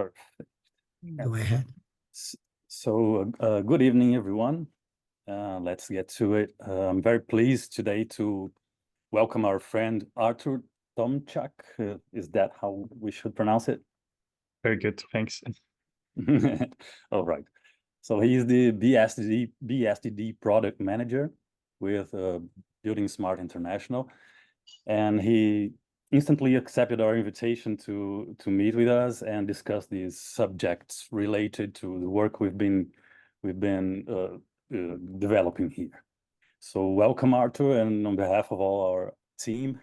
Perfect. Go ahead. Good evening, everyone. Let's get to it. I'm very pleased today to welcome our friend Artur Tomczak. Is that how we should pronounce it? Very good, thanks. All right. So he's the bSD product manager with Building Smart International, and he instantly accepted our invitation to meet with us and discuss these subjects related to the work we've been developing here. So welcome, Artur, and on behalf of all our team,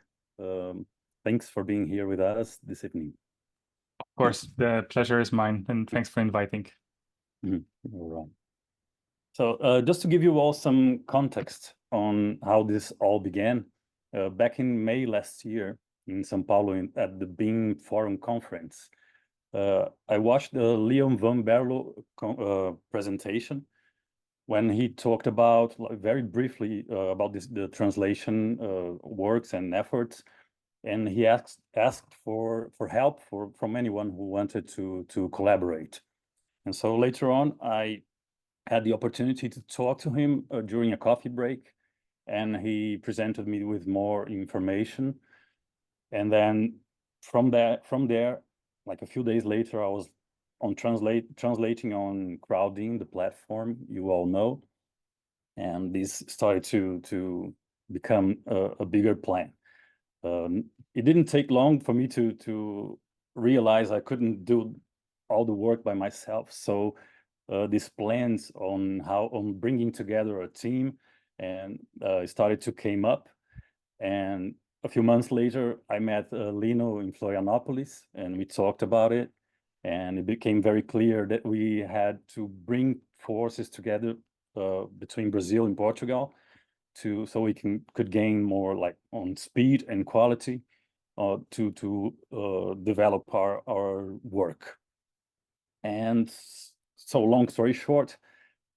thanks for being here with us this evening. Of course, the pleasure is mine, and thanks for inviting. All right. So just to give you all some context on how this all began, back in May last year in São Paulo at the BIM Forum Conference, I watched the Leon van Berlo presentation when he talked about, very briefly, about the translation works and efforts, and he asked for help from anyone who wanted to collaborate. And so later on, I had the opportunity to talk to him during a coffee break, and he presented me with more information. And then from there, like a few days later, I was on translating on Crowdin, the platform you all know, and this started to become a bigger plan. It didn't take long for me to realize I couldn't do all the work by myself. So these plans on bringing together a team and started to came up. And a few months later, I met Lino in Florianopolis, and we talked about it. And it became very clear that we had to bring forces together between Brazil and Portugal so we could gain more like on speed and quality to develop our work. And so long story short,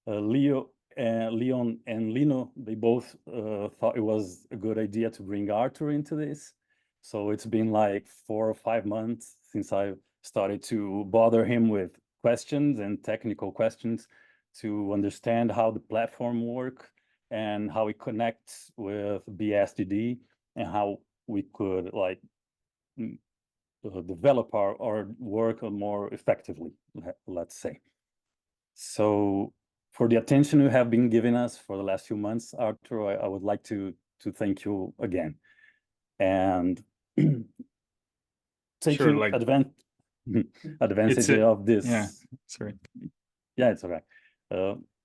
Leon and Lino, they both thought it was a good idea to bring Artur into this. So it's been like 4 or 5 months since I started to bother him with questions and technical questions to understand how the platform works and how it connects with bSD and how we could like develop our work more effectively, let's say. So for the attention you have been giving us for the last few months, Artur, I would like to thank you again. And taking advantage of this. Yeah, sorry. Yeah, it's all right.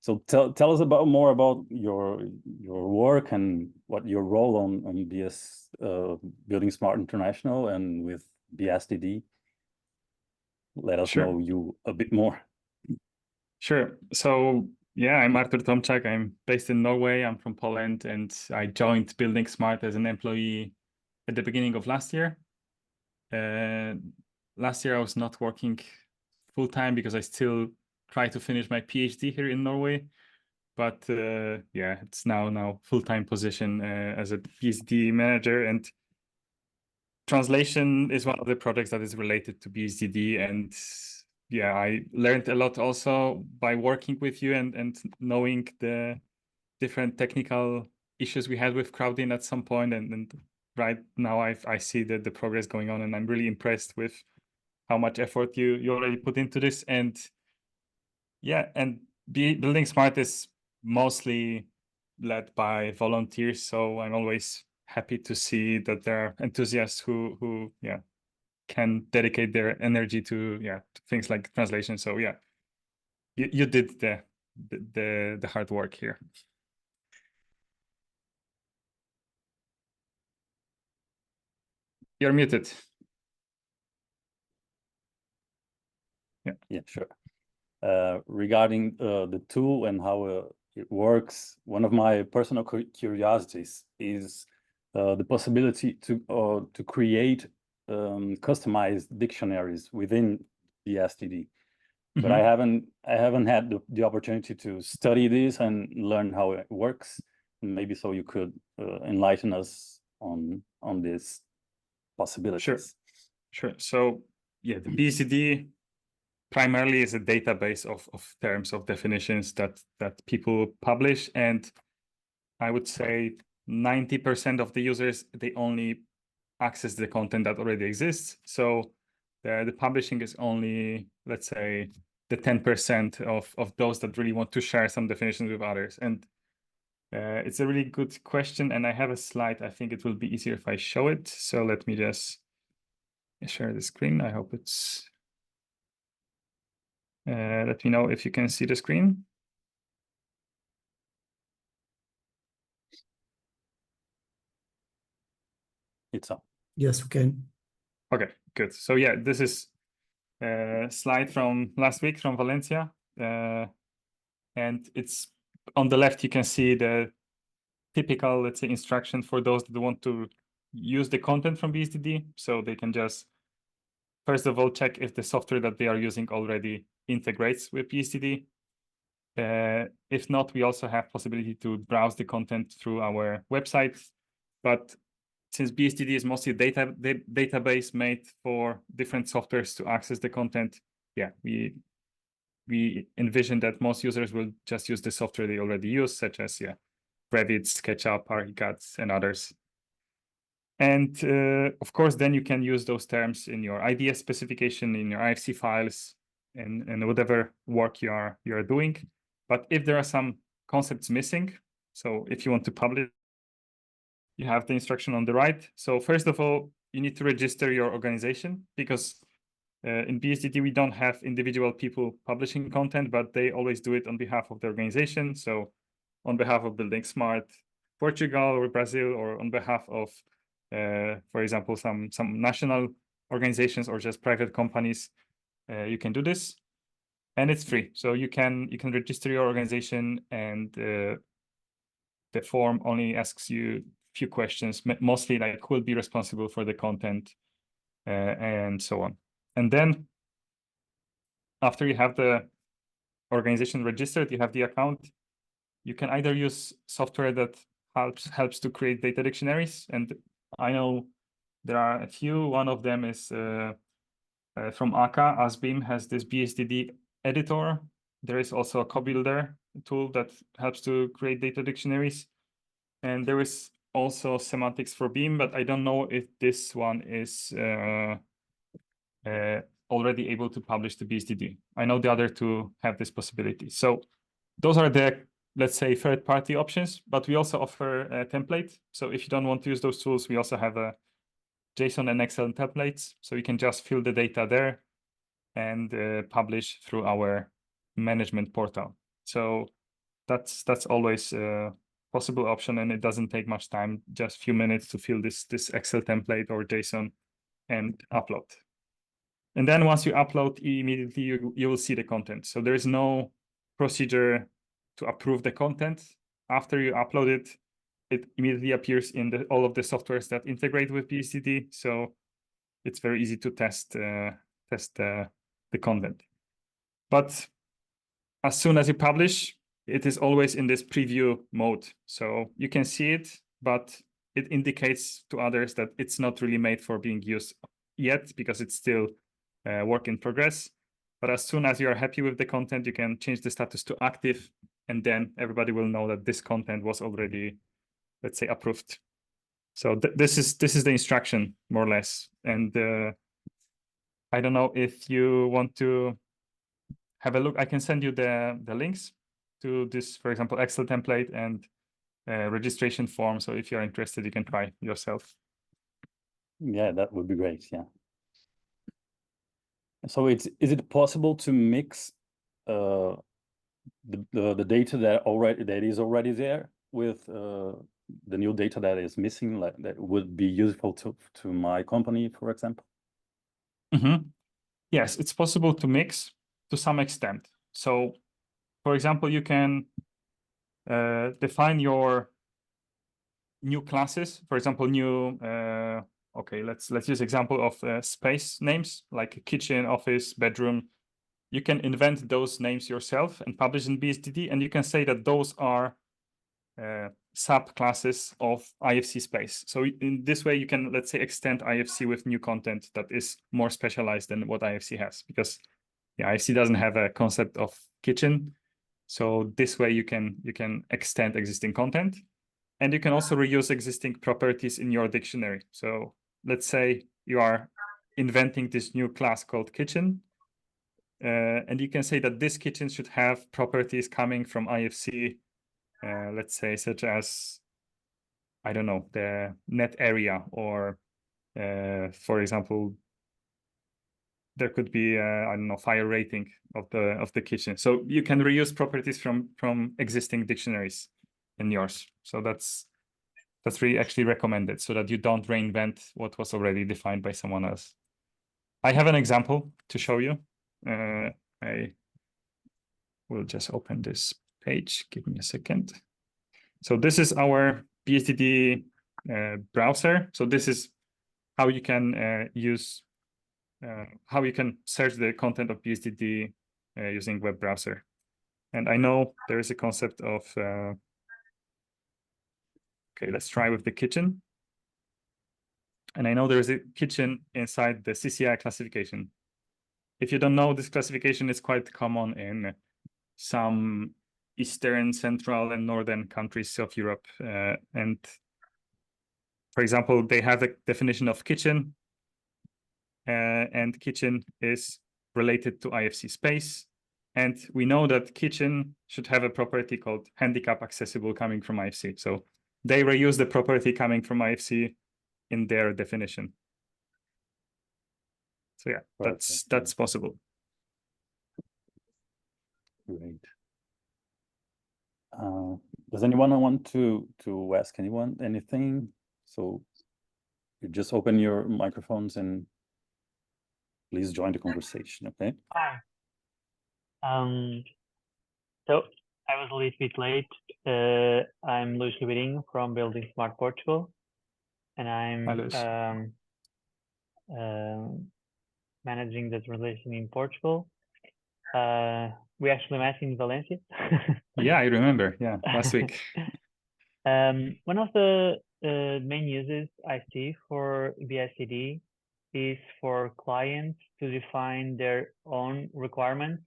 So tell us more about your work and what your role on Building Smart International and with bSD. Let us know you a bit more. Sure. So yeah, I'm Artur Tomczak. I'm based in Norway. I'm from Poland, and I joined Building Smart as an employee at the beginning of last year. Last year I was not working full time because I still try to finish my PhD here in Norway. But yeah, it's now full-time position as a bSD manager, and translation is one of the projects that is related to bSD. And yeah, I learned a lot also by working with you and knowing the different technical issues we had with Crowdin at some point. And right now I see the progress going on, and I'm really impressed with how much effort you already put into this. And yeah, and Building Smart is mostly led by volunteers, so I'm always happy to see that there are enthusiasts who can dedicate their energy to things like translation. So yeah, you did the hard work here. You're muted. Yeah, sure. Regarding the tool and how it works, one of my personal curiosities is the possibility to create customized dictionaries within bSD. But I haven't had the opportunity to study this and learn how it works. Maybe so you could enlighten us on this possibilities. Sure. So yeah, the bSD primarily is a database of terms, of definitions that people publish. And I would say 90% of the users, they only access the content that already exists. So the publishing is only, let's say, the 10% of those that really want to share some definitions with others. And it's a really good question. And I have a slide. I think it will be easier if I show it. So let me just share the screen. I hope it's... let me know if you can see the screen. It's up. Yes, we can. Okay, good. So yeah, this is a slide from last week from Valencia. And it's on the left, you can see the typical, let's say, instruction for those that want to use the content from bSTD. So they can just, first of all, check if the software that they are using already integrates with bSTD. If not, we also have possibility to browse the content through our website. But since bSTD is mostly a database made for different softwares to access the content, yeah, we envision that most users will just use the software they already use, such as Revit, SketchUp, ArchiCAD, and others. And of course, then you can use those terms in your IDS specification, in your IFC files, and whatever work you are doing. But if there are some concepts missing, so if you want to publish, you have the instruction on the right. So first of all, you need to register your organization, because in bSTD, we don't have individual people publishing content, but they always do it on behalf of the organization. So on behalf of Building Smart Portugal or Brazil, or on behalf of, for example, some national organizations or just private companies, you can do this. And it's free. So you can register your organization, and the form only asks you a few questions, mostly like who will be responsible for the content and so on. And then after you have the organization registered, you have the account, you can either use software that helps to create data dictionaries. And I know there are a few. One of them is from Aka. Asbeam has this bSTD editor. There is also a CoBuilder tool that helps to create data dictionaries. And there is also semantics for Beam, but I don't know if this one is already able to publish the bSTD. I know the other two have this possibility. So those are the, let's say, third-party options, but we also offer a template. So if you don't want to use those tools, we also have a JSON and Excel templates. So you can just fill the data there and publish through our management portal. So that's always a possible option, and it doesn't take much time, just a few minutes to fill this Excel template or JSON and upload. And then once you upload, immediately you will see the content. So there is no procedure to approve the content. After you upload it, it immediately appears in all of the softwares that integrate with bSTD. So it's very easy to test the content. But as soon as you publish, it is always in this preview mode. So you can see it, but it indicates to others that it's not really made for being used yet, because it's still work in progress. But as soon as you are happy with the content, you can change the status to active, and then everybody will know that this content was already, let's say, approved. So this is the instruction, more or less. And I don't know if you want to have a look. I can send you the links to this, for example, Excel template and registration form. So if you're interested, you can try yourself. Yeah, that would be great. Yeah. So is it possible to mix the data that is already there with the new data that is missing, like that would be useful to my company, for example? Mm-hmm. Yes, it's possible to mix to some extent. So, for example, you can define your new classes. For example, new okay, let's use example of space names like kitchen, office, bedroom. You can invent those names yourself and publish in bSTD, and you can say that those are subclasses of IFC space. So in this way, you can, let's say, extend IFC with new content that is more specialized than what IFC has, because IFC doesn't have a concept of kitchen. So this way you can extend existing content, and you can also reuse existing properties in your dictionary. So let's say you are inventing this new class called kitchen, and you can say that this kitchen should have properties coming from IFC, let's say, such as, I don't know, the net area, or for example, there could be I don't know, fire rating of the kitchen. So you can reuse properties from existing dictionaries in yours. So that's really actually recommended, so that you don't reinvent what was already defined by someone else. I have an example to show you. I will just open this page. Give me a second. So this is our bSDD browser. So this is how you can use how you can search the content of bSDD using web browser. And I know there is a concept of okay, let's try with the kitchen. And I know there is a kitchen inside the CCI classification. If you don't know, this classification is quite common in some Eastern, Central, and Northern countries of Europe. And for example, they have a definition of kitchen, and kitchen is related to IFC space. And we know that kitchen should have a property called handicap accessible coming from IFC. So they reuse the property coming from IFC in their definition. So yeah, that's possible. Great. Does anyone want to ask anyone anything? So you just open your microphones and please join the conversation, okay? Hi. So I was a little bit late. I'm Luis Ribeirinho from Building Smart Portugal, and I'm managing the translation in Portugal. We actually met in Valencia. Yeah, I remember. Yeah, last week. One of the main uses I see for bSID is for clients to define their own requirements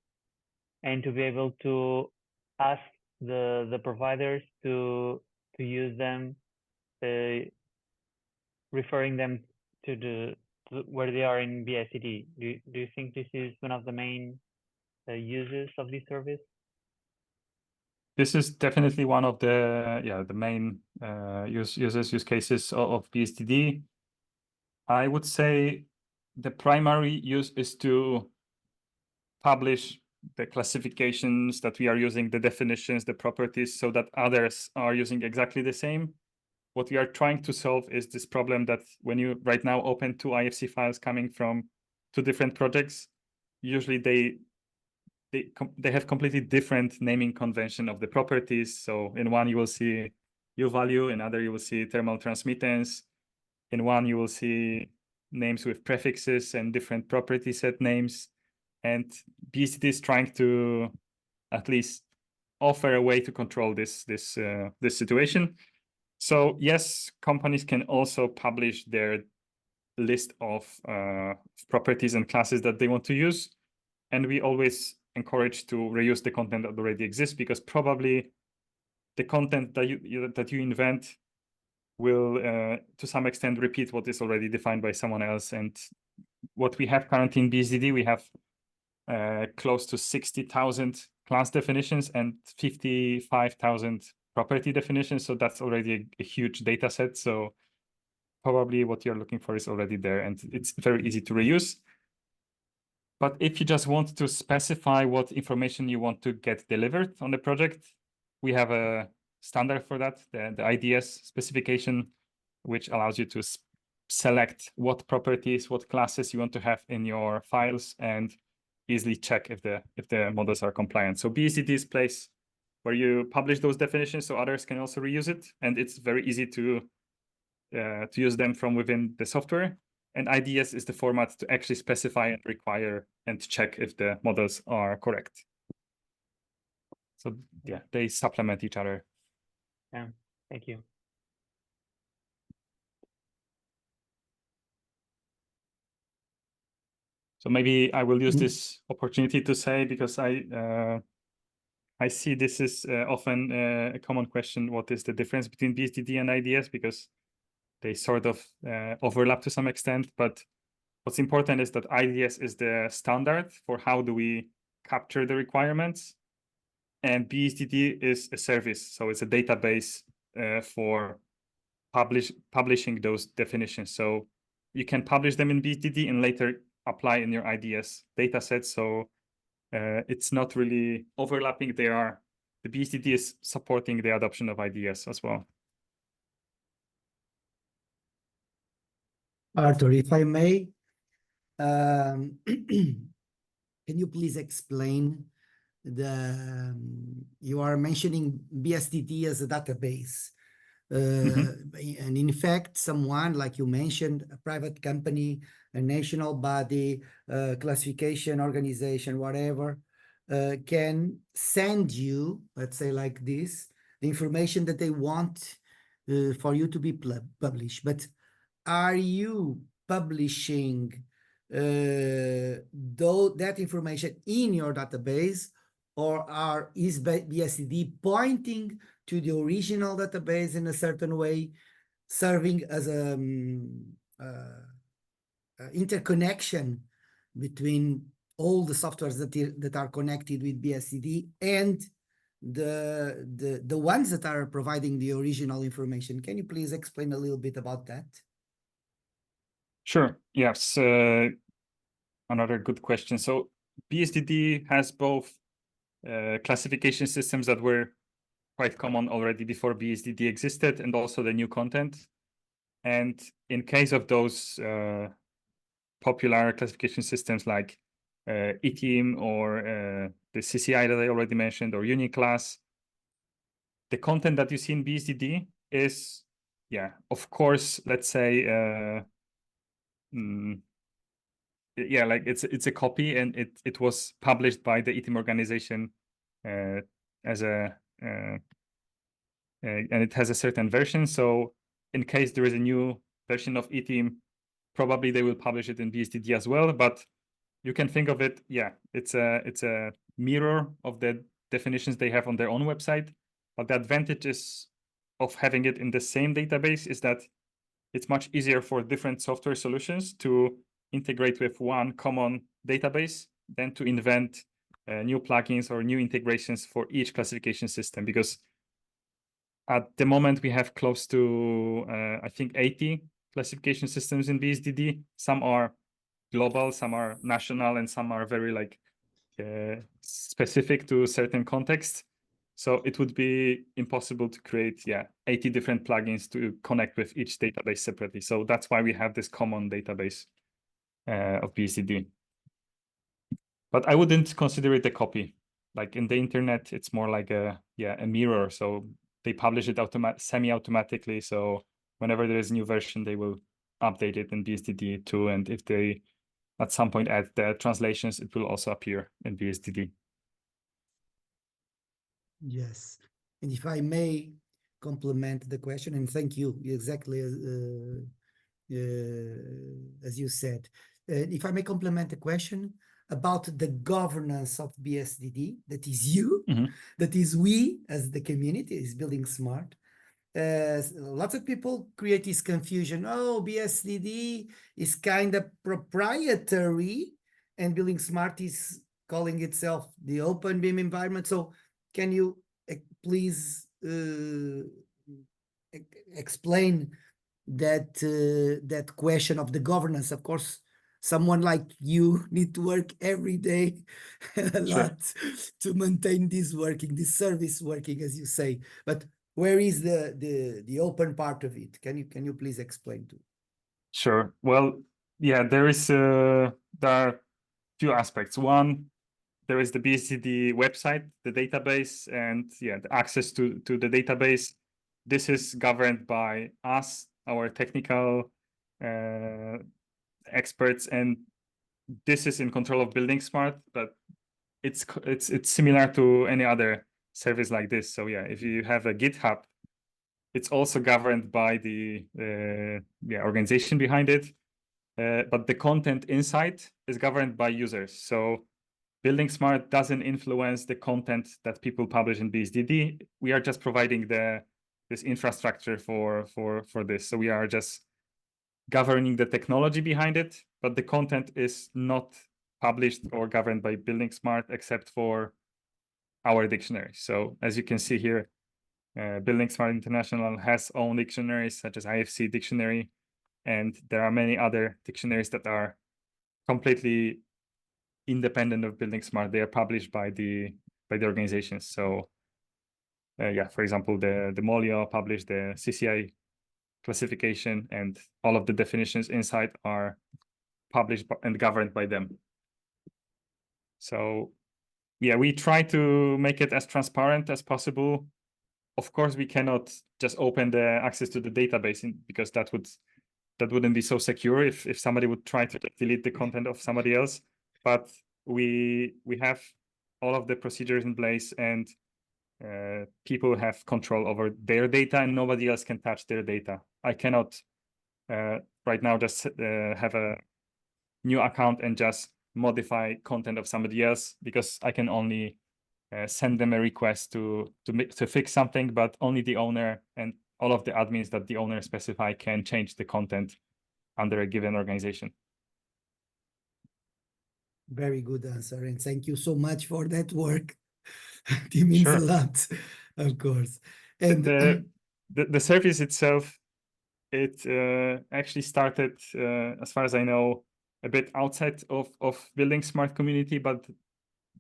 and to be able to ask the providers to use them, referring them to where they are in bSID. Do you think this is one of the main uses of this service? This is definitely one of the main use cases of bSDD. I would say the primary use is to publish the classifications that we are using, the definitions, the properties, so that others are using exactly the same. What we are trying to solve is this problem that when you right now open two IFC files coming from two different projects, usually they have completely different naming convention of the properties. So in one you will see U value, in other you will see thermal transmittance. In one you will see names with prefixes and different property set names. And bSID is trying to at least offer a way to control this situation. So yes, companies can also publish their list of properties and classes that they want to use. And we always encourage to reuse the content that already exists, because probably the content that you invent will to some extent repeat what is already defined by someone else. And what we have currently in bSID, we have close to 60,000 class definitions and 55,000 property definitions. So that's already a huge data set. So probably what you're looking for is already there, and it's very easy to reuse. But if you just want to specify what information you want to get delivered on the project, we have a standard for that, the IDS specification, which allows you to select what properties, what classes you want to have in your files, and easily check if the models are compliant. So bSID is a place where you publish those definitions so others can also reuse it, and it's very easy to use them from within the software. And IDS is the format to actually specify and require and check if the models are correct. So yeah, they supplement each other. Yeah, thank you. So maybe I will use this opportunity to say, because I see this is often a common question: what is the difference between bSDD and IDS? Because they sort of overlap to some extent. But what's important is that IDS is the standard for how do we capture the requirements, and bSDD is a service, so it's a database for publishing those definitions. So you can publish them in bSDD and later apply in your IDS dataset. So it's not really overlapping. The bSDD is supporting the adoption of IDS as well. Artur, if I may, can you please explain you are mentioning bSDD as a database. And in fact, someone, like you mentioned, a private company, a national body, classification organization, whatever, can send you, let's say like this, the information that they want for you to be published. But are you publishing that information in your database, or is bSDD pointing to the original database in a certain way, serving as a interconnection between all the softwares that are connected with bSDD and the ones that are providing the original information? Can you please explain a little bit about that? Sure. Yes. Another good question. So bSDD has both classification systems that were quite common already before bSDD existed, and also the new content. And in case of those popular classification systems like eTeam or the CCI that I already mentioned, or Uniclass, the content that you see in bSDD is, yeah, of course, let's say, yeah, like it's a copy, and it was published by the eTeam organization as a and it has a certain version. So in case there is a new version of eTeam, probably they will publish it in bSDD as well. But you can think of it, yeah, it's a mirror of the definitions they have on their own website. But the advantages of having it in the same database is that it's much easier for different software solutions to integrate with one common database than to invent new plugins or new integrations for each classification system. Because at the moment we have close to, I think, 80 classification systems in bSDD. Some are global, some are national, and some are very like specific to certain contexts. So it would be impossible to create, 80 different plugins to connect with each database separately. So that's why we have this common database of bSDD. But I wouldn't consider it a copy. Like in the internet, it's more like a mirror. So they publish it semi-automatically. So whenever there is a new version, they will update it in bSDD too. And if they at some point add the translations, it will also appear in bSDD. Yes. And if I may complement the question, and thank you, exactly as you said. If I may complement the question about the governance of bSDD, that is you, that is we as the community is building smart. Lots of people create this confusion. Oh, bSDD is kind of proprietary, and building smart is calling itself the open BIM environment. So can you please explain that question of the governance? Of course, someone like you need to work every day a lot to maintain this service working, as you say. But where is the open part of it? Can you please explain to? Sure. Well, yeah, there are few aspects. One, there is the bSDD website, the database, and the access to the database. This is governed by us, our technical experts, and this is in control of Building Smart, but it's similar to any other service like this. So yeah, if you have a GitHub, it's also governed by the organization behind it. but the content inside is governed by users. So Building Smart doesn't influence the content that people publish in BSDD. We are just providing this infrastructure for this. So we are just governing the technology behind it, but the content is not published or governed by Building Smart except for our dictionary. So as you can see here, Building Smart International has own dictionaries such as IFC dictionary, and there are many other dictionaries that are completely independent of Building Smart. They are published by the organizations. So yeah, for example, the Molio published the CCI classification, and all of the definitions inside are published and governed by them. So yeah, we try to make it as transparent as possible. Of course, we cannot just open the access to the database because that wouldn't be so secure if somebody would try to delete the content of somebody else. But we have all of the procedures in place, and people have control over their data, and nobody else can touch their data. I cannot right now just have a new account and just modify content of somebody else, because I can only send them a request to fix something, but only the owner and all of the admins that the owner specify can change the content under a given organization. Very good answer, and thank you so much for that work. It means Sure. a lot, of course. And the service itself, it actually started, as far as I know, a bit outside of Building Smart community, but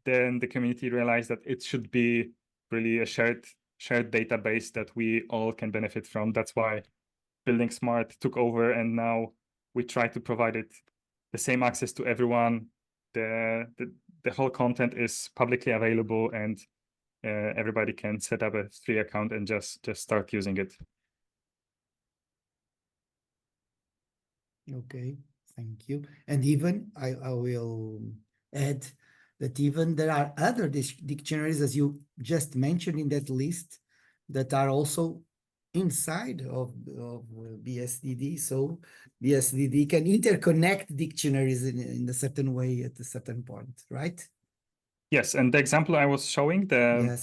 then the community realized that it should be really a shared database that we all can benefit from. That's why Building Smart took over, and now we try to provide it the same access to everyone. The whole content is publicly available, and everybody can set up a free account and just start using it. Okay, thank you. And even I will add that even there are other dictionaries, as you just mentioned in that list, that are also inside of BSDD. So BSDD can interconnect dictionaries in a certain way at a certain point, right? Yes, and the example I was showing, the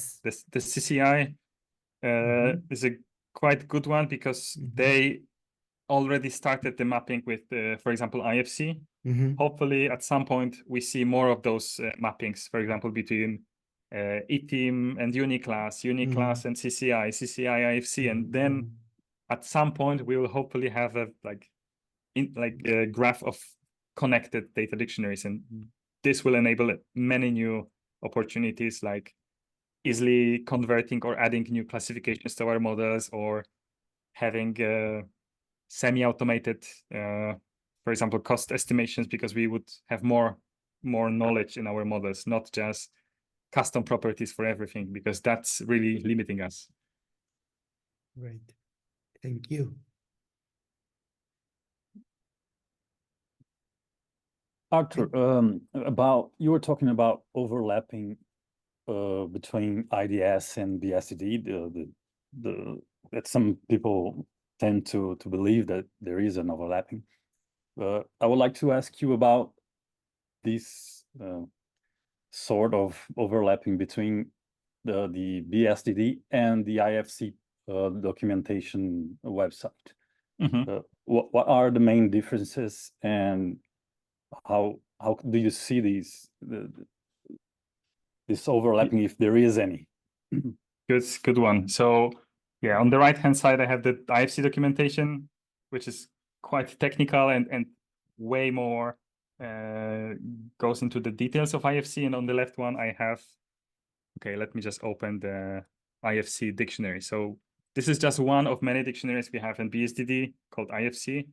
CCI, is a quite good one, because they already started the mapping with, for example, IFC. Hopefully, at some point, we see more of those mappings, for example, between eTeam and Uniclass and CCI, IFC, and then at some point we will hopefully have a graph of connected data dictionaries, and this will enable many new opportunities, like easily converting or adding new classifications to our models, or having semi-automated, for example, cost estimations, because we would have more knowledge in our models, not just custom properties for everything, because that's really limiting us. Great, thank you. Artur, you were talking about overlapping between IDS and BSDD. That some people tend to believe that there is an overlapping. I would like to ask you about this sort of overlapping between the BSDD and the IFC documentation website. What are the main differences, and how do you see this overlapping, if there is any? Good one. So yeah, on the right hand side, I have the IFC documentation, which is quite technical and way more goes into the details of IFC. And on the left one, I have, okay, let me just open the IFC dictionary. So this is just one of many dictionaries we have in BSDD called IFC.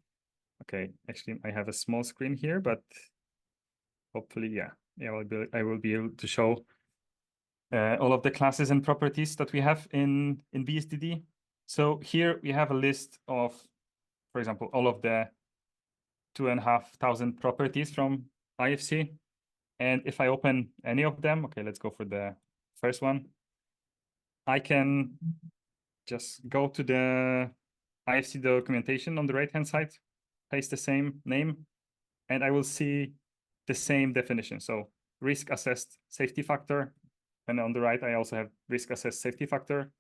Okay, actually, I have a small screen here, but hopefully, I will be able to show all of the classes and properties that we have in BSDD. So here we have a list of, for example, all of the 2,500 properties from IFC. And if I open any of them, okay, let's go for the first one. I can just go to the IFC documentation on the right-hand side, paste the same name, and I will see the same definition. So risk assessed safety factor. And on the right, I also have risk assessed safety factor.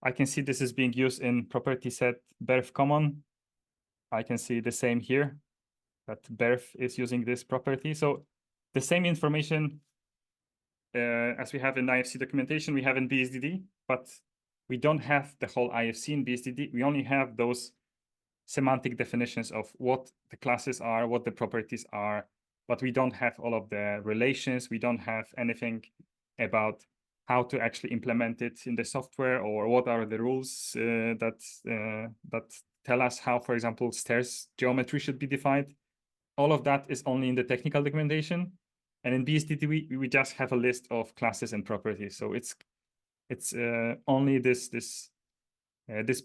I can see this is being used in property set BERF common. I can see the same here, that BERF is using this property. So the same information as we have in IFC documentation, we have in BSDD, but we don't have the whole IFC in BSDD. We only have those semantic definitions of what the classes are, what the properties are, but we don't have all of the relations. We don't have anything about how to actually implement it in the software, or what are the rules that tell us how, for example, stairs geometry should be defined. All of that is only in the technical documentation. And in BSDD, we just have a list of classes and properties. So it's only this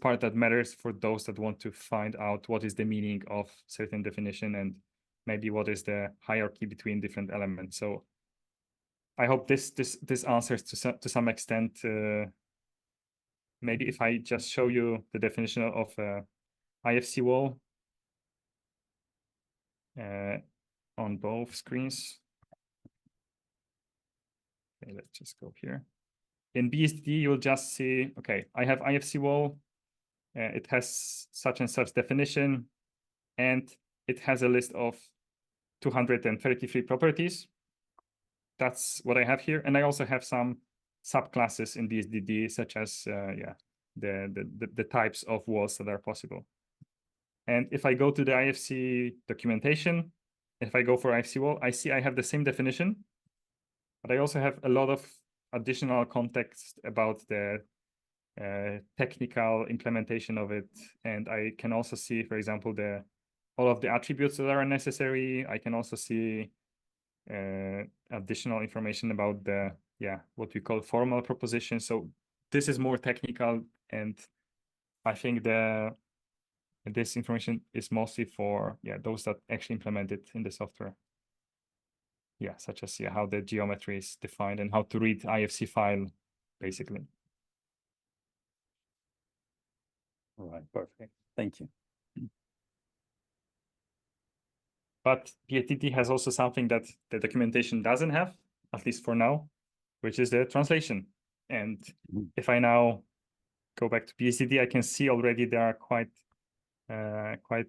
part that matters for those that want to find out what is the meaning of certain definition and maybe what is the hierarchy between different elements. So I hope this answers to some extent. Maybe if I just show you the definition of IFC wall on both screens. Okay, let's just go here. In BSD, you'll just see, okay, I have IFC wall. It has such and such definition, and it has a list of 233 properties. That's what I have here. And I also have some subclasses in BSDD, such as the types of walls that are possible. And if I go to the IFC documentation, if I go for IFC wall, I see I have the same definition, but I also have a lot of additional context about the technical implementation of it. And I can also see, for example, all of the attributes that are necessary. I can also see additional information about what we call formal propositions. So this is more technical, and I think this information is mostly for those that actually implement it in the software. Such as how the geometry is defined and how to read IFC file, basically. All right, perfect. Thank you. But BSDD has also something that the documentation doesn't have, at least for now, which is the translation. And if I now go back to BSDD, I can see already there are quite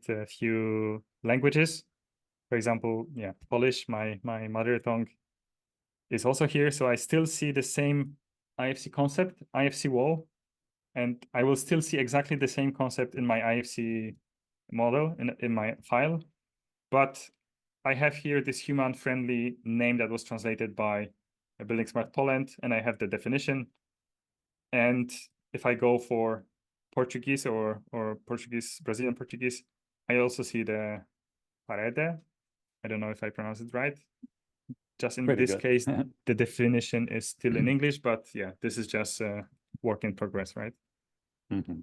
a few languages. For example, Polish, my mother tongue, is also here. So I still see the same IFC concept, IFC wall, and I will still see exactly the same concept in my IFC model in my file. But I have here this human-friendly name that was translated by Building Smart Poland, and I have the definition. And if I go for Portuguese or Portuguese, Brazilian Portuguese, I also see the parede. I don't know if I pronounce it right. Just in this case, the definition is still in English, but this is just a work in progress, right? Okay,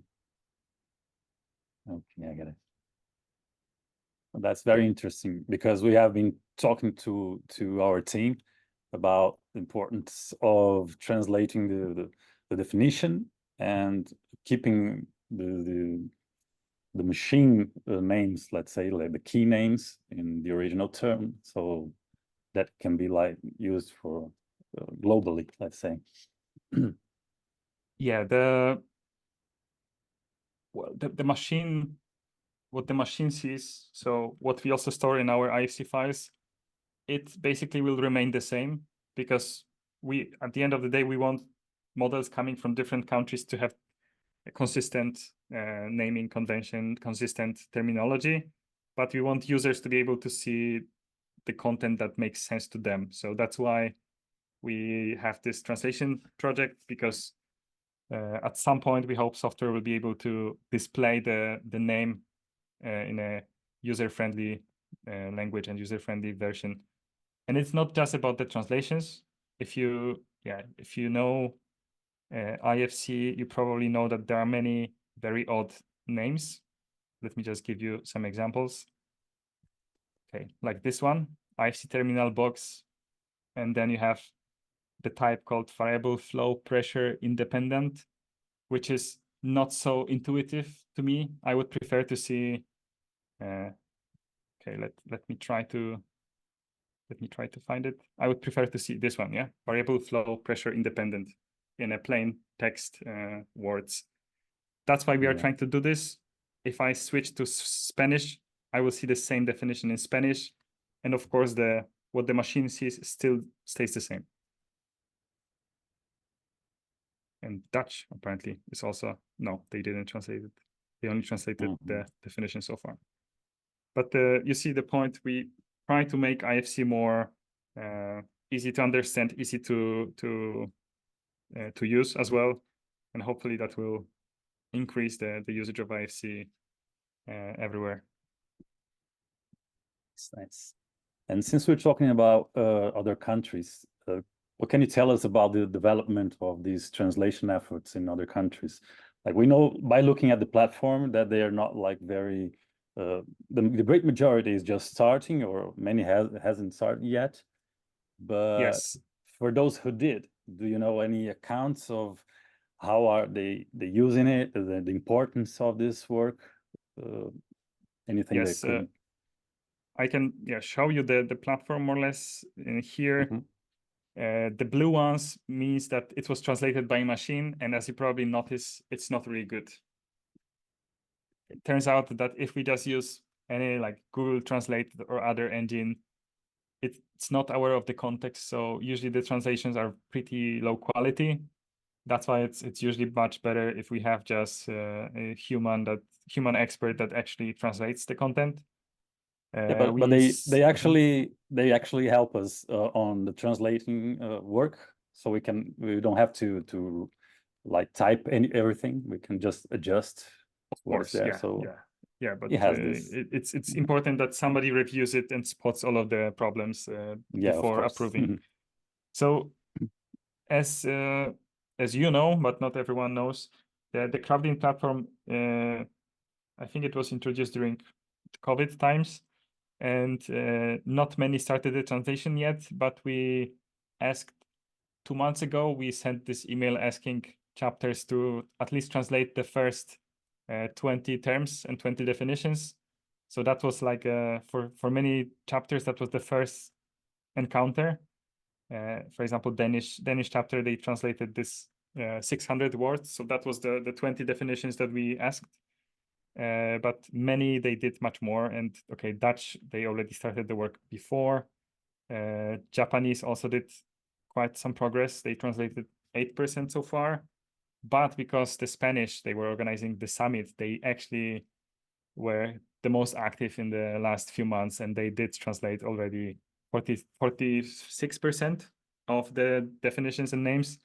I get it. Well, that's very interesting, because we have been talking to our team about the importance of translating the definition and keeping the machine names, let's say, like the key names in the original term, so that can be used for globally, let's say. The machine, what the machine sees, so what we also store in our IFC files, it basically will remain the same, because at the end of the day, we want models coming from different countries to have a consistent naming convention, consistent terminology, but we want users to be able to see the content that makes sense to them. So that's why we have this translation project, because at some point we hope software will be able to display the name in a user-friendly language and user-friendly version. And it's not just about the translations. If you know IFC, you probably know that there are many very odd names. Let me just give you some examples. Okay, like this one, IFC terminal box, and then you have the type called variable flow pressure independent, which is not so intuitive to me. I would prefer to see Okay, let me try to find it. I would prefer to see this one, yeah? Variable flow pressure independent in a plain text words. That's why we are trying to do this. If I switch to Spanish, I will see the same definition in Spanish. And of course, what the machine sees still stays the same. And Dutch apparently is also, no, they didn't translate it. They only translated the definition so far. But you see the point, we try to make IFC more easy to understand, easy to use as well. And hopefully that will increase the usage of IFC everywhere. It's nice. And since we're talking about other countries, what can you tell us about the development of these translation efforts in other countries? Like, we know by looking at the platform that they are not like very, the great majority is just starting, or many hasn't started yet. But yes, for those who did, do you know any accounts of how are they using it, the importance of this work? Anything yes, that could... I can show you the platform more or less here. The blue ones means that it was translated by a machine, and as you probably notice, it's not really good. It turns out that if we just use any like Google Translate or other engine, it's not aware of the context. So usually the translations are pretty low quality. That's why it's usually much better if we have just a human expert that actually translates the content. Yeah, but they actually help us on the translating work, so we don't have to like type everything. We can just adjust. Of course, there. yeah, So but it's Mm-hmm. important that somebody reviews it and spots all of the problems before approving. So as you know, but not everyone knows, the crowding platform, I think it was introduced during COVID times. And not many started the translation yet, but we asked 2 months ago, we sent this email asking chapters to at least translate the first 20 terms and 20 definitions. So that was like, for many chapters, that was the first encounter. For example, Danish chapter, they translated this 600 words. So that was the 20 definitions that we asked. But many, they did much more. And okay, Dutch, they already started the work before. Japanese also did quite some progress. They translated 8% so far. But because the Spanish, they were organizing the summit, they actually were the most active in the last few months, and they did translate already 46% of the definitions and names.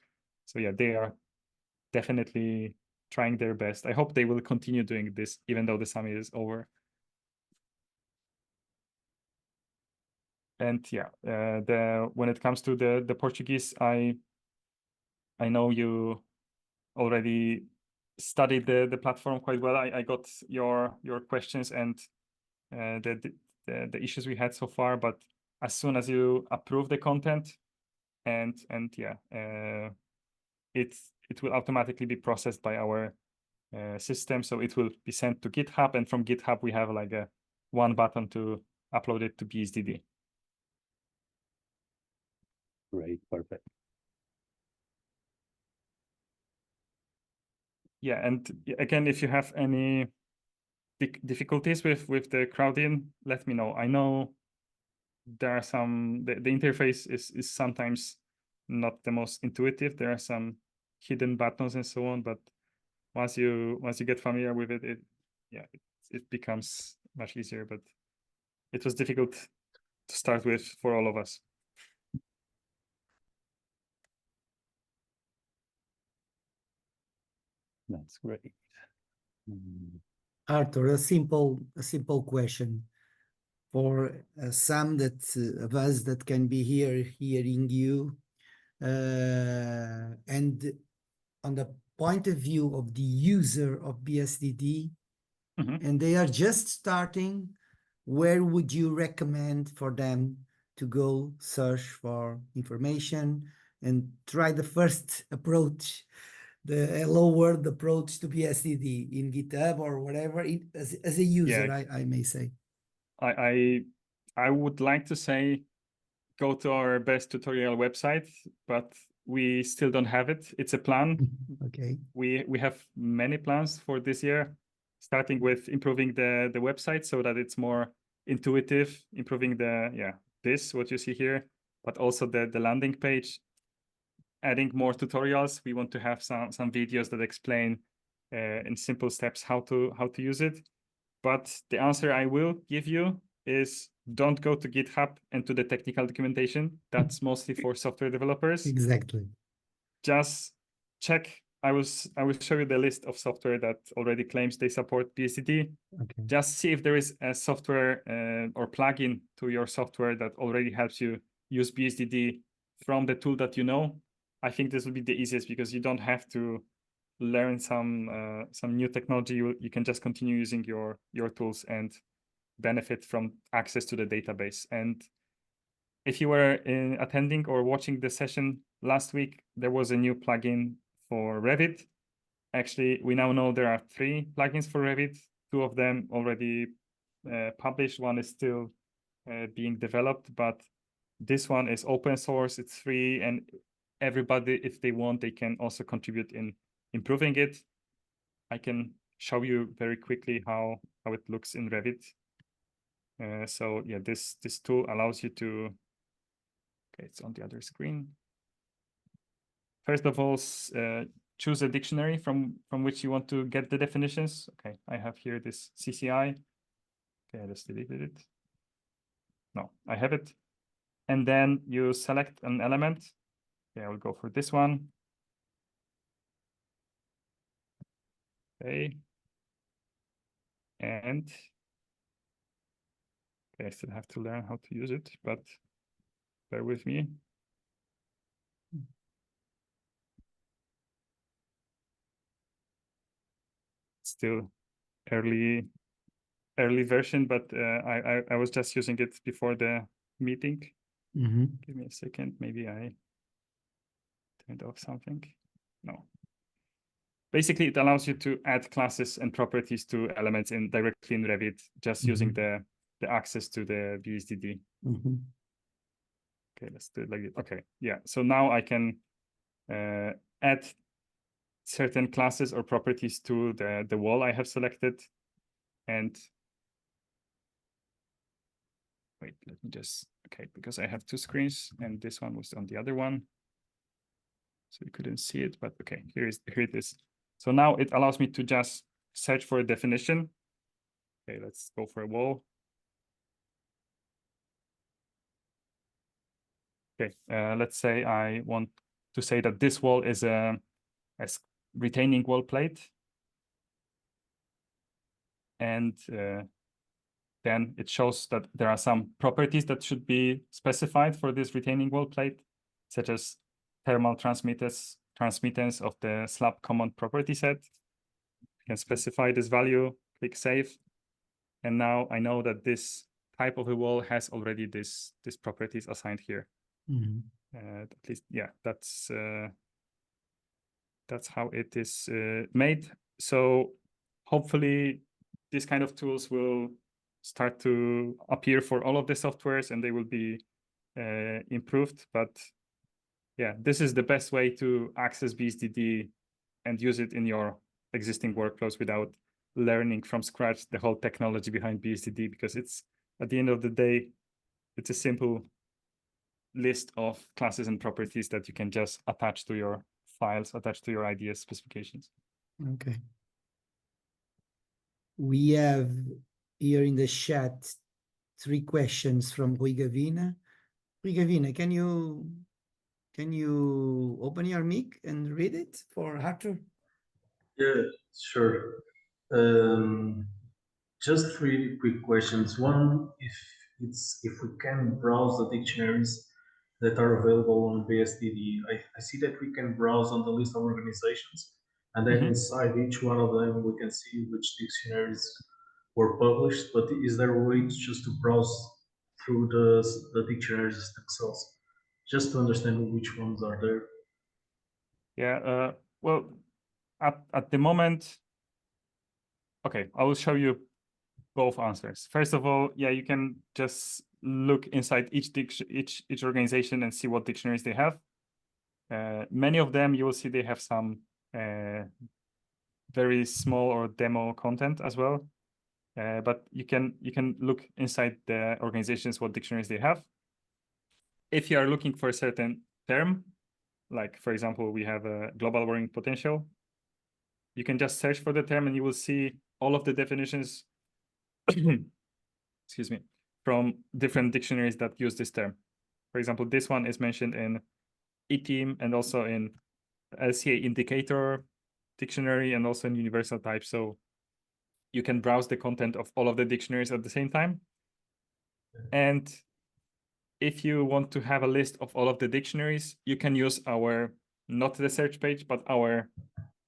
So yeah, they are definitely trying their best. I hope they will continue doing this even though the summit is over. And yeah, when it comes to the Portuguese, I know you already studied the platform quite well. I got your questions and the issues we had so far, but as soon as you approve the content and yeah, it will automatically be processed by our system. So it will be sent to GitHub, and from GitHub we have like one button to upload it to bSDD. Great, perfect. Yeah, and again, if you have any difficulties with the crowding, let me know. I know there are some, the interface is sometimes not the most intuitive. There are some hidden buttons and so on, but once you get familiar with it, it becomes much easier. But it was difficult to start with for all of us. That's great. Artur, a simple question for some of us that can be hearing you, and on the point of view of the user of bSDD, and they are just starting, where would you recommend for them to go search for information and try the first approach, the hello world approach to bSDD in GitHub or whatever, as a user, I may say? I would like to say go to our best tutorial website, but we still don't have it. It's a plan. Okay. We have many plans for this year, starting with improving the website so that it's more intuitive, improving this what you see here, but also the landing page, adding more tutorials. We want to have some videos that explain in simple steps how to use it. But the answer I will give you is don't go to GitHub and to the technical documentation. That's mostly for software developers. Exactly. Just check. I will show you the list of software that already claims they support BSDD. Okay. Just see if there is a software or plugin to your software that already helps you use BSDD from the tool that you know. I think this will be the easiest because you don't have to learn some new technology. You can just continue using your tools and benefit from access to the database. And if you were attending or watching the session last week, there was a new plugin for Revit. Actually, we now know there are 3 plugins for Revit. 2 of them already published. One is still being developed, but this one is open source. It's free, and everybody, if they want, they can also contribute in improving it. I can show you very quickly how it looks in Revit. So yeah, this tool allows you to, okay, it's on the other screen. First of all, choose a dictionary from which you want to get the definitions. Okay, I have here this CCI. Okay, I just deleted it. No, I have it. And then you select an element. Okay, I will go for this one. Okay. And okay, I still have to learn how to use it, but bear with me. Still early version, but I was just using it before the meeting. Give me a second. Maybe I turned off something. No. Basically, it allows you to add classes and properties to elements directly in Revit, just using the access to the BSDD. Okay, let's do it like this. Okay, yeah. So now I can add certain classes or properties to the wall I have selected. And wait, let me just, okay, because I have 2 screens and this one was on the other one. So you couldn't see it, but okay, here it is. So now it allows me to just search for a definition. Okay, let's go for a wall. Okay, let's say I want to say that this wall is a retaining wall plate. And then it shows that there are some properties that should be specified for this retaining wall plate, such as thermal transmittance of the slab common property set. You can specify this value, click save. And now I know that this type of a wall has already these properties assigned here. At least, yeah, that's how it is made. So hopefully these kind of tools will start to appear for all of the softwares and they will be improved. But yeah, this is the best way to access BSDD and use it in your existing workflows without learning from scratch the whole technology behind BSDD, because it's, at the end of the day, it's a simple list of classes and properties that you can just attach to your files, attach to your ideas, specifications. Okay. We have here in the chat 3 questions from Rui Gavina. Rui Gavina, can you open your mic and read it for Artur? Yeah, sure. Just 3 quick questions. One, if we can browse the dictionaries that are available on BSDD. I see that we can browse on the list of organizations, and then inside each one of them we can see which dictionaries were published. But is there a way just to browse through the dictionaries themselves, just to understand which ones are there? Yeah, well, at the moment, okay, I will show you both answers. First of all, yeah, you can just look inside each organization and see what dictionaries they have. Many of them, you will see they have some very small or demo content as well. But you can look inside the organizations what dictionaries they have. If you are looking for a certain term, like for example, we have a global warming potential, you can just search for the term and you will see all of the definitions excuse me, from different dictionaries that use this term. For example, this one is mentioned in eTeam and also in LCA indicator dictionary and also in universal type. So you can browse the content of all of the dictionaries at the same time. And if you want to have a list of all of the dictionaries, you can use our, not the search page, but our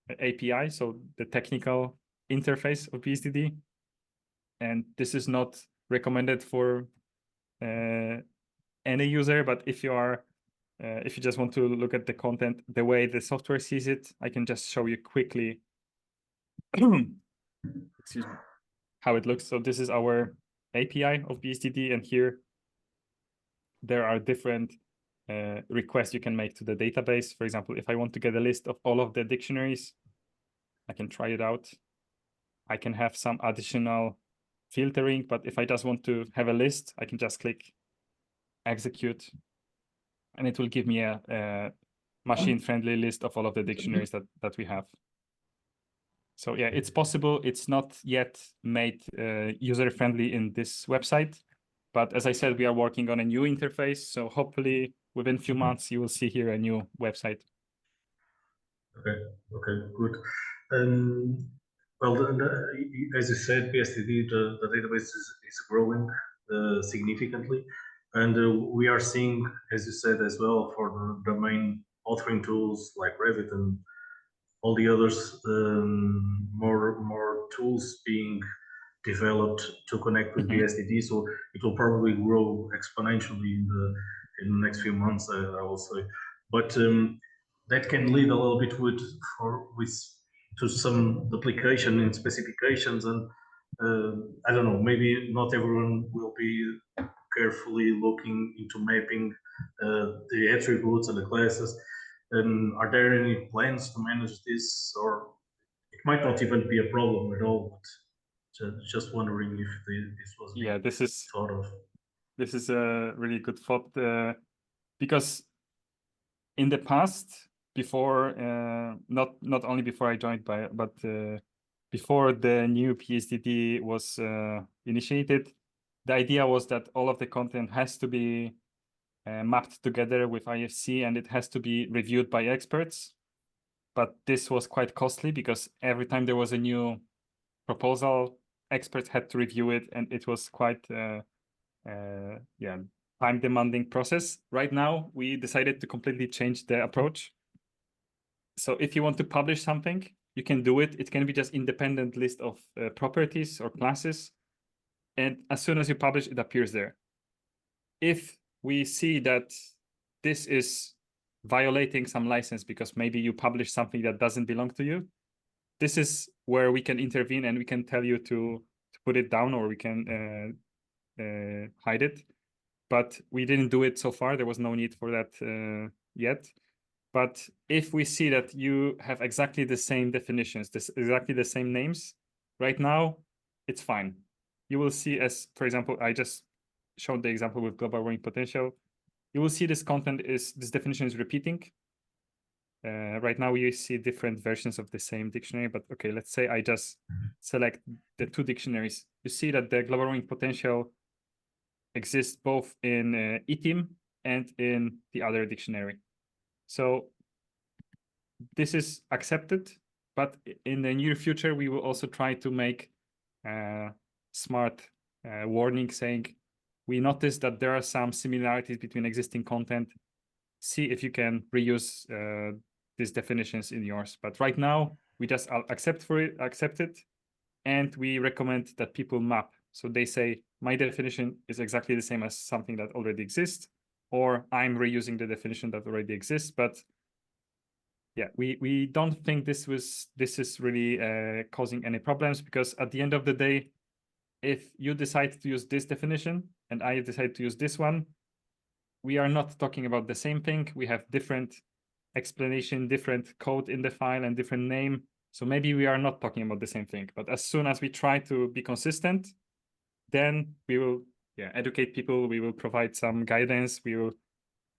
API, so the technical interface of BSDD. And this is not recommended for any user, but if you are, if you just want to look at the content the way the software sees it, I can just show you quickly excuse me, how it looks. So this is our API of BSDD, and here there are different requests you can make to the database. For example, if I want to get a list of all of the dictionaries, I can try it out. I can have some additional filtering, but if I just want to have a list, I can just click execute, and it will give me a machine-friendly list of all of the dictionaries that we have. So yeah, it's possible. It's not yet made user-friendly in this website, but as I said, we are working on a new interface. So hopefully within a few months, you will see here a new website. Okay, good. Well, as you said, BSDD, the database is growing significantly. And we are seeing, as you said as well, for the main authoring tools like Revit and all the others, more tools being developed to connect with BSDD. So it will probably grow exponentially in the next few months, I will say. But that can lead a little bit to some duplication in specifications, and I don't know, maybe not everyone will be carefully looking into mapping the attributes and the classes. Are there any plans to manage this, or it might not even be a problem at all? But just wondering if this was thought of. This is a really good thought, because in the past, before not only before I joined, but before the new BSDD was initiated, the idea was that all of the content has to be mapped together with IFC, and it has to be reviewed by experts. But this was quite costly because every time there was a new proposal, experts had to review it, and it was quite time-demanding process. Right now, we decided to completely change the approach. So if you want to publish something, you can do it. It can be just independent list of properties or classes. And as soon as you publish, it appears there. If we see that this is violating some license because maybe you publish something that doesn't belong to you, this is where we can intervene and we can tell you to put it down, or we can hide it. But we didn't do it so far. There was no need for that yet. But if we see that you have exactly the same definitions, exactly the same names, right now, it's fine. You will see, as for example, I just showed the example with global warming potential. You will see this definition is repeating. Right now, you see different versions of the same dictionary, but okay, let's say I just select the two dictionaries. You see that the global warming potential exists both in eTeam and in the other dictionary. So this is accepted, but in the near future, we will also try to make smart warning saying, we noticed that there are some similarities between existing content. See if you can reuse these definitions in yours. But right now, we just accept it, and we recommend that people map. So they say, my definition is exactly the same as something that already exists, or I'm reusing the definition that already exists. But yeah, we don't think this is really causing any problems, because at the end of the day, if you decide to use this definition and I decide to use this one, we are not talking about the same thing. We have different explanation, different code in the file, and different name. So maybe we are not talking about the same thing. But as soon as we try to be consistent, then we will educate people. We will provide some guidance. We will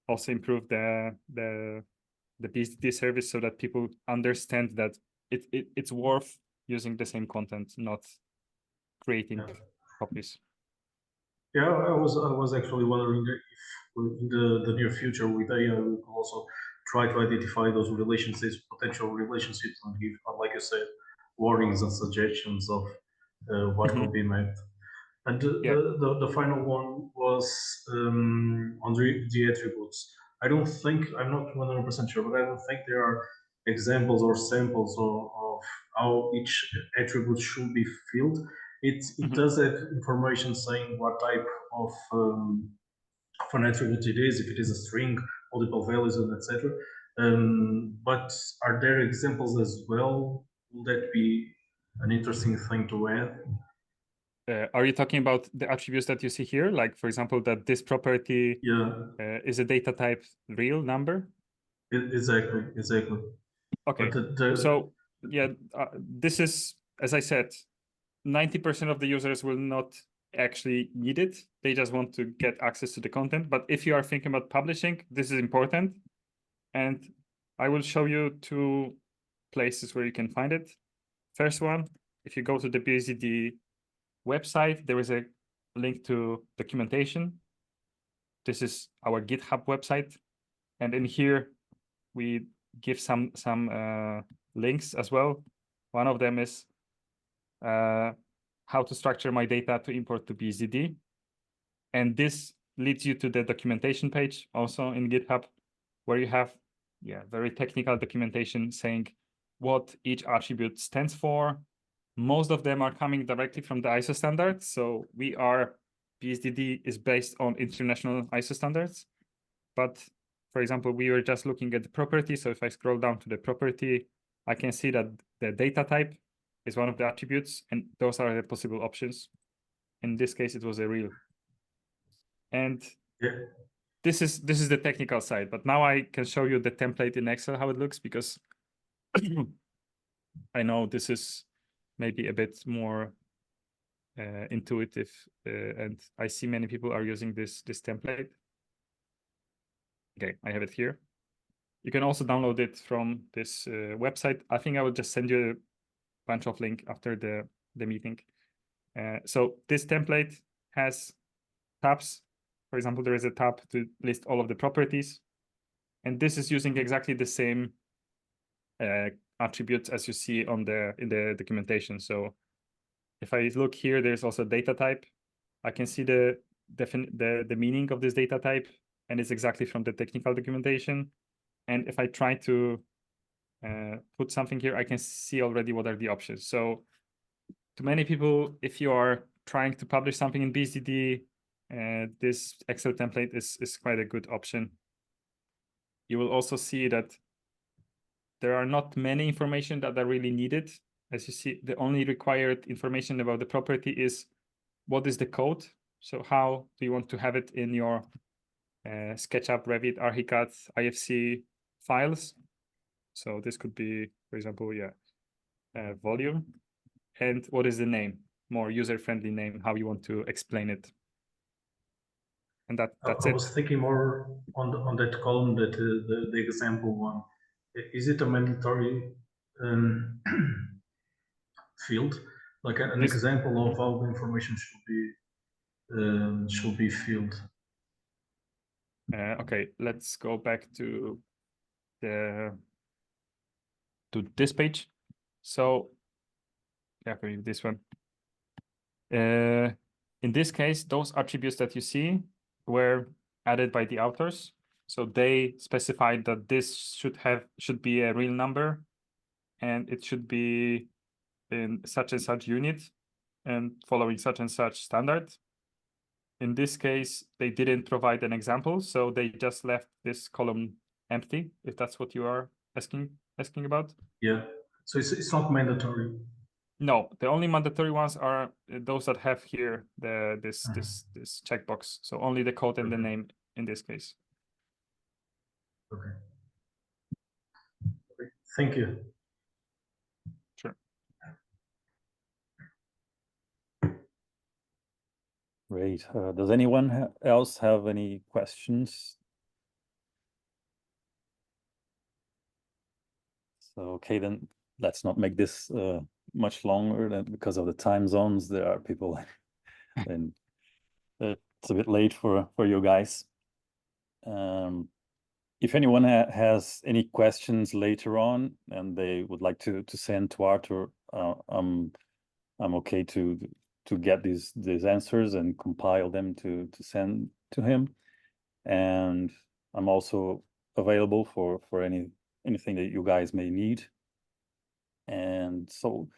also improve the bSD service so that people understand that it's worth using the same content, not creating copies. Yeah, I was actually wondering if in the near future with AI we could also try to identify those relationships, potential relationships, and give, like you said, warnings and suggestions of what could be met. And the final one was on the attributes. I'm not 100% sure, but I don't think there are examples or samples of how each attribute should be filled. It does have information saying what type of an attribute it is, if it is a string, multiple values, and etc. But are there examples as well? Will that be an interesting thing to add? Are you talking about the attributes that you see here? Like, for example, that this property is a data type real number? Exactly. Okay, so yeah, this is, as I said, 90% of the users will not actually need it. They just want to get access to the content. But if you are thinking about publishing, this is important. And I will show you two places where you can find it. First one, if you go to the bSD website, there is a link to documentation. This is our GitHub website. And in here, we give some links as well. One of them is how to structure my data to import to bSD. And this leads you to the documentation page also in GitHub, where you have very technical documentation saying what each attribute stands for. Most of them are coming directly from the ISO standards. So bSDD is based on international ISO standards. But for example, we were just looking at the property. So if I scroll down to the property, I can see that the data type is one of the attributes, and those are the possible options. In this case, it was a real. And this is the technical side. But now I can show you the template in Excel, how it looks, because I know this is maybe a bit more intuitive, and I see many people are using this template. Okay, I have it here. You can also download it from this website. I think I will just send you a bunch of links after the meeting. So this template has tabs. For example, there is a tab to list all of the properties. And this is using exactly the same attributes as you see in the documentation. So if I look here, there's also data type. I can see the meaning of this data type, and it's exactly from the technical documentation. And if I try to put something here, I can see already what are the options. So to many people, if you are trying to publish something in bSD, this Excel template is quite a good option. You will also see that there are not many information that are really needed. As you see, the only required information about the property is what is the code. So how do you want to have it in your SketchUp, Revit, Archicad, IFC files? So this could be, for example, volume. And what is the name? More user-friendly name, how you want to explain it. And that's it. I was thinking more on that column, that the example one. Is it a mandatory field, like an example of how the information should be filled? Okay, let's go back to this page. So maybe this one. In this case, those attributes that you see were added by the authors. So they specified that this should be a real number, and it should be in such and such unit and following such and such standard. In this case, they didn't provide an example, so they just left this column empty, if that's what you are asking about. Yeah, so it's not mandatory. No, the only mandatory ones are those that have here this checkbox. So only the code and the name in this case. Okay. Thank you. Sure. Great. Does anyone else have any questions? So, okay, then let's not make this much longer because of the time zones. There are people and it's a bit late for you guys. If anyone has any questions later on and they would like to send to Artur, I'm okay to get these answers and compile them to send to him. And I'm also available for anything that you guys may need. And so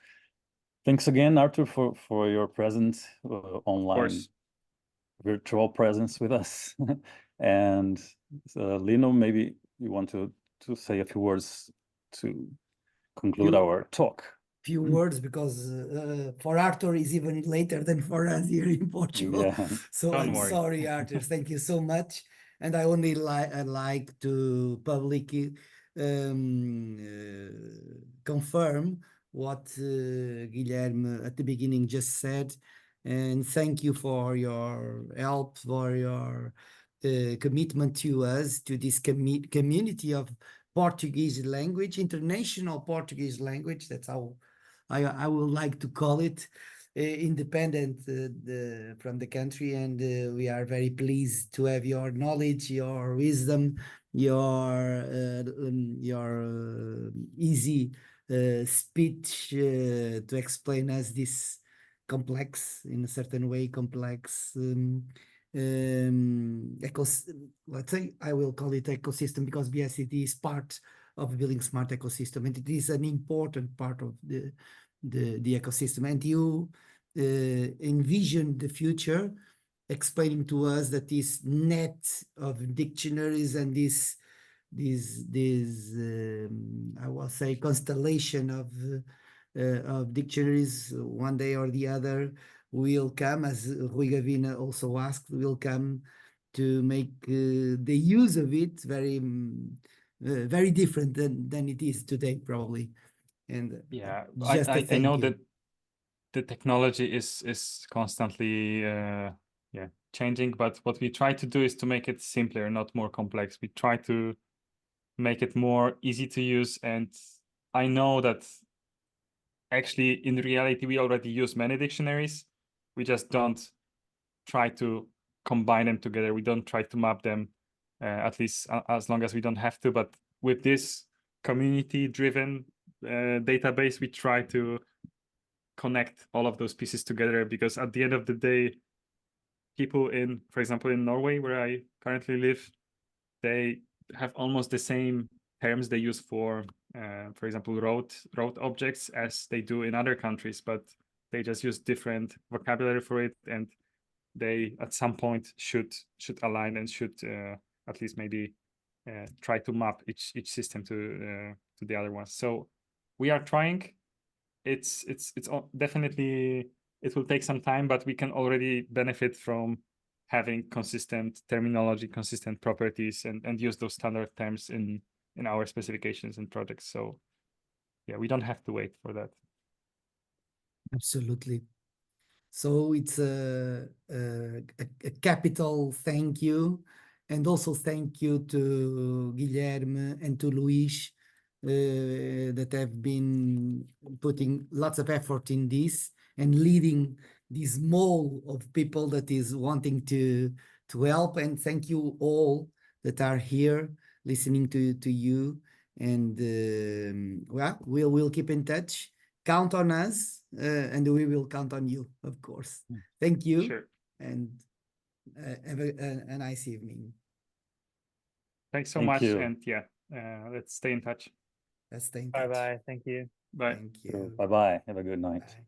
thanks again, Artur, for your presence online, virtual presence with us. And Lino, maybe you want to say a few words to conclude our talk. Few words, because for Artur is even later than for us here in Portugal. Yeah. So Don't I'm worry. sorry, Artur. Thank you so much. And I only like to publicly confirm what Guilherme at the beginning just said. And thank you for your help, for your commitment to us, to this community of Portuguese language, international Portuguese language. That's how I would like to call it, independent from the country. And we are very pleased to have your knowledge, your wisdom, your easy speech to explain us this complex, in a certain way, complex let's say, I will call it ecosystem, because bSID is part of Building Smart ecosystem, and it is an important part of the ecosystem. And you envision the future, explaining to us that this net of dictionaries and this I will say constellation of dictionaries, one day or the other will come, as Rui Gavina also asked, will come to make the use of it very different than it is today, probably. And yeah, just I know that the technology is constantly changing, but what we try to do is to make it simpler, not more complex. We try to make it more easy to use, and I know that actually in reality we already use many dictionaries. We just don't try to combine them together. We don't try to map them, at least as long as we don't have to. But with this community-driven database, we try to connect all of those pieces together, because at the end of the day, people for example, in Norway, where I currently live, they have almost the same terms they use for example, road objects as they do in other countries, but they just use different vocabulary for it, and they at some point should align and should at least maybe try to map each system to the other ones. So we are trying. It's definitely, it will take some time, but we can already benefit from having consistent terminology, consistent properties, and use those standard terms in our specifications and projects. So yeah, we don't have to wait for that. Absolutely. So it's a capital thank you, and also thank you to Guilherme and to Luís that have been putting lots of effort in this and leading this mole of people that is wanting to help. And thank you all that are here listening to you. And well, we'll keep in touch. Count on us, and we will count on you, of course. Thank you. Sure. And have a nice evening. Thanks so Thank much. you. And yeah, let's stay in touch. Let's stay in touch. Bye-bye. Thank you. Bye. Thank you. Bye-bye. Have a good night. Bye.